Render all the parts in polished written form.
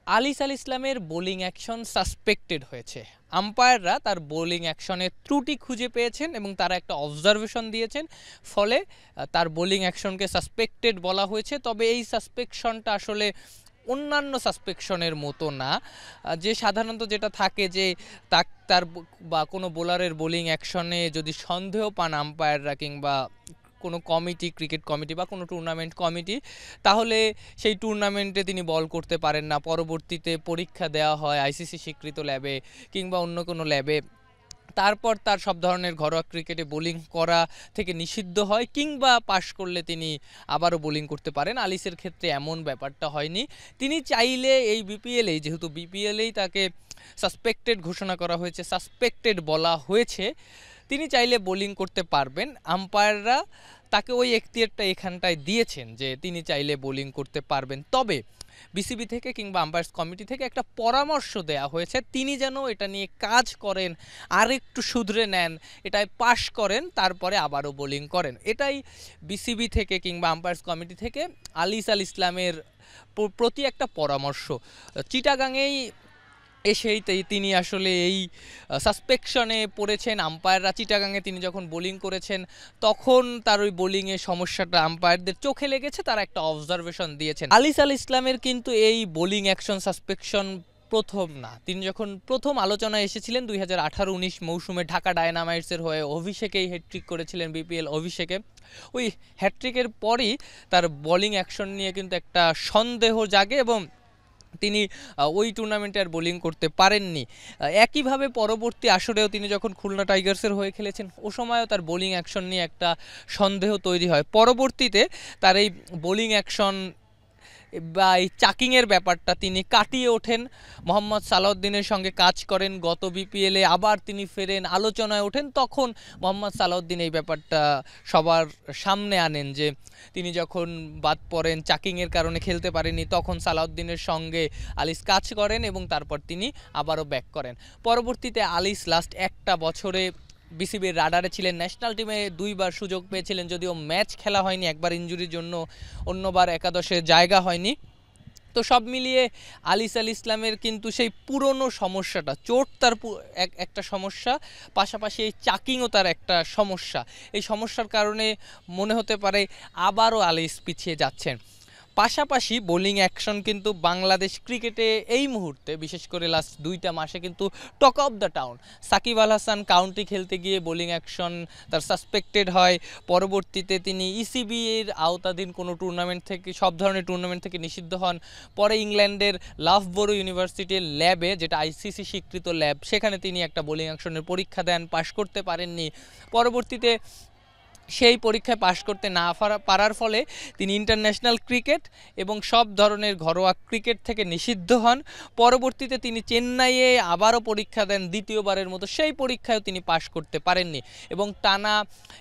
আলিস আল ইসলামের bowling action suspected হয়েছে। আম্পায়াররা তার বোলিং অ্যাকশনের ত্রুটি খুঁজে পেয়েছেন এবং তারা একটা অবজারভেশন দিয়েছেন, ফলে তার বোলিং অ্যাকশনকে সাসপেক্টেড বলা হয়েছে। তবে এই সাসপেকশনটা আসলে অন্যান্য সাসপেকশনের মতো না, যে সাধারণত যেটা থাকে যে তার বা কোনো বোলারের বোলিং অ্যাকশনে যদি সন্দেহ পান আম্পায়াররা কিংবা কোনো কমিটি, ক্রিকেট কমিটি বা কোনো টুর্নামেন্ট কমিটি, তাহলে সেই টুর্নামেন্টে তিনি বল করতে পারেন না। পরবর্তীতে পরীক্ষা দেওয়া হয় আইসিসি স্বীকৃত ল্যাবে কিংবা অন্য কোনো ল্যাবে, তারপর তার সব ধরনের ঘরোয়া ক্রিকেটে বোলিং করা থেকে নিষিদ্ধ হয় কিংবা পাশ করলে তিনি আবারও বোলিং করতে পারেন। আলিসের ক্ষেত্রে এমন ব্যাপারটা হয়নি। তিনি চাইলে এই বিপিএলেই, যেহেতু বিপিএলেই তাকে সাসপেক্টেড ঘোষণা করা হয়েছে, সাসপেক্টেড বলা হয়েছে, তিনি চাইলে বোলিং করতে পারবেন। আম্পায়াররা তাকে ওই এখতিয়ারটা এখানটায় দিয়েছেন যে তিনি চাইলে বোলিং করতে পারবেন। তবে বিসিবি থেকে কিংবা আম্পায়ার্স কমিটি থেকে একটা পরামর্শ দেয়া হয়েছে, তিনি যেন এটা নিয়ে কাজ করেন, আর একটু শুধরে নেন, এটায় পাশ করেন, তারপরে আবারও বোলিং করেন। এটাই বিসিবি থেকে কিংবা আম্পায়ার্স কমিটি থেকে আলিস আল ইসলামের প্রতি একটা পরামর্শ। চিটাগাংয়েই এসেই তিনি আসলে এই সাসপেকশনে পড়েছেন। আম্পায়াররা চিটাগাংয়ে তিনি যখন বোলিং করেছেন তখন তার ওই বোলিংয়ের সমস্যাটা আম্পায়ারদের চোখে লেগেছে, তারা একটা অবজারভেশন দিয়েছেন। আলিস আল ইসলামের কিন্তু এই বোলিং অ্যাকশন সাসপেকশন প্রথম না। তিনি যখন প্রথম আলোচনায় এসেছিলেন 2018-19 মৌসুমে ঢাকা ডায়নামাইটসের হয়ে অভিষেকেই হ্যাটট্রিক করেছিলেন, বিপিএল অভিষেকে। ওই হ্যাটট্রিকের পরই তার বোলিং অ্যাকশন নিয়ে কিন্তু একটা সন্দেহ জাগে এবং তিনি ওই টুর্নামেন্টে আর বোলিং করতে পারেননি। একইভাবে পরবর্তী আসরেও তিনি যখন খুলনা টাইগার্সের হয়ে খেলেছেন, ও সময়ও তার বোলিং অ্যাকশন নিয়ে একটা সন্দেহ তৈরি হয়। পরবর্তীতে তার এই বোলিং অ্যাকশন বা এই চাকিংয়ের ব্যাপারটা তিনি কাটিয়ে ওঠেন, মোহাম্মদ সালাউদ্দিনের সঙ্গে কাজ করেন, গত বিপিএলে আবার তিনি ফেরেন, আলোচনায় ওঠেন। তখন মোহাম্মদ সালাউদ্দিন এই ব্যাপারটা সবার সামনে আনেন যে তিনি যখন বাদ পড়েন, চাকিংয়ের কারণে খেলতে পারেননি, তখন সালাউদ্দিনের সঙ্গে আলিস কাজ করেন এবং তারপর তিনি আবারও ব্যাক করেন। পরবর্তীতে আলিস লাস্ট একটা বছরে বিসিবির রাডারে ছিলেন, ন্যাশনাল টিমে 2বার সুযোগ পেয়েছিলেন, যদিও ম্যাচ খেলা হয়নি, একবার ইনজুরির জন্য, অন্যবার একাদশে জায়গা হয়নি। তো সব মিলিয়ে আলিস আল ইসলামের কিন্তু সেই পুরনো সমস্যাটা, চোট তার একটা সমস্যা, পাশাপাশি এই চাকিংও তার একটা সমস্যা। এই সমস্যার কারণে মনে হতে পারে আবারও আলিস পিছিয়ে যাচ্ছেন। পাশাপাশি বোলিং অ্যাকশন কিন্তু বাংলাদেশ ক্রিকেটে এই মুহূর্তে, বিশেষ করে লাস্ট 2টা মাসে কিন্তু talk of the town. Shakib Al Hasan county খেলতে গিয়ে বোলিং অ্যাকশন তার সাসপেক্টেড হয়, পরবর্তীতে তিনি ইসিবি এর আওতাধীন কোনো টুর্নামেন্ট থেকে, সব ধরনের টুর্নামেন্ট থেকে নিষিদ্ধ হন। পরে ইংল্যান্ডের লাফবরো ইউনিভার্সিটির ল্যাবে, যেটা আইসিসি স্বীকৃত ল্যাব, সেখানে তিনি একটা বোলিং অ্যাকশনের পরীক্ষা দেন, পাশ করতে পারেননি। পরবর্তীতে সেই পরীক্ষায় পাশ করতে না পারার ফলে তিনি ইন্টারন্যাশনাল ক্রিকেট এবং সব ধরনের ঘরোয়া ক্রিকেট থেকে নিষিদ্ধ হন। পরবর্তীতে তিনি চেন্নাইয়ে আবারও পরীক্ষা দেন, দ্বিতীয়বারের মতো। সেই পরীক্ষায় তিনি পাশ করতে পারেননি এবং টানা,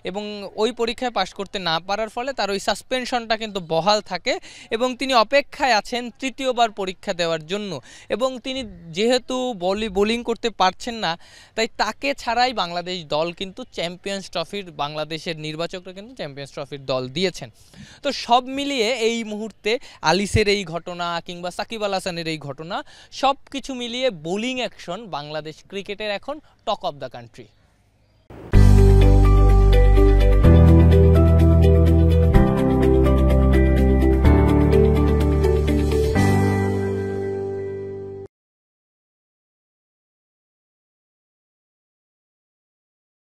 এবং ওই পরীক্ষায় পাশ করতে না পারার ফলে তার ওই সাসপেনশনটা কিন্তু বহাল থাকে এবং তিনি অপেক্ষায় আছেন তৃতীয়বার পরীক্ষা দেওয়ার জন্য। এবং তিনি যেহেতু বোলিং করতে পারছেন না, তাই তাকে ছাড়াই বাংলাদেশ দল কিন্তু চ্যাম্পিয়ন্স ট্রফির, বাংলাদেশের নির্বাচকরা কিন্তু চ্যাম্পিয়ন্স ট্রফির দল দিয়েছেন। তো সব মিলিয়ে এই মুহূর্তে আলিসের এই ঘটনা কিংবা সাকিব আল হাসানের এই ঘটনা, সব কিছু মিলিয়ে বোলিং অ্যাকশন বাংলাদেশ ক্রিকেটের এখন টক অফ দ্য কান্ট্রি।